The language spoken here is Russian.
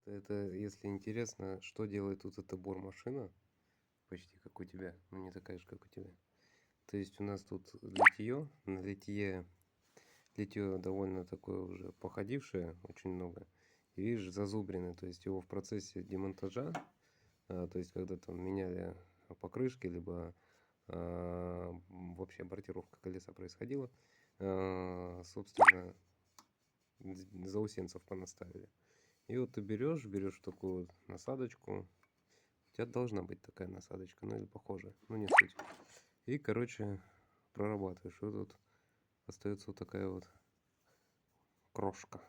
Это, если интересно, что делает тут эта бор-машина, почти как у тебя, но не такая же, как у тебя. То есть у нас тут литье, на литье довольно такое уже походившее, очень много. И видишь, зазубрины, то есть его в процессе демонтажа, то есть когда там меняли покрышки, либо вообще бортировка колеса происходила, собственно, заусенцев понаставили. И вот ты берешь такую вот насадочку. У тебя должна быть такая насадочка, ну или похожая, ну не суть. И, короче, прорабатываешь. И вот тут остается вот такая вот крошка.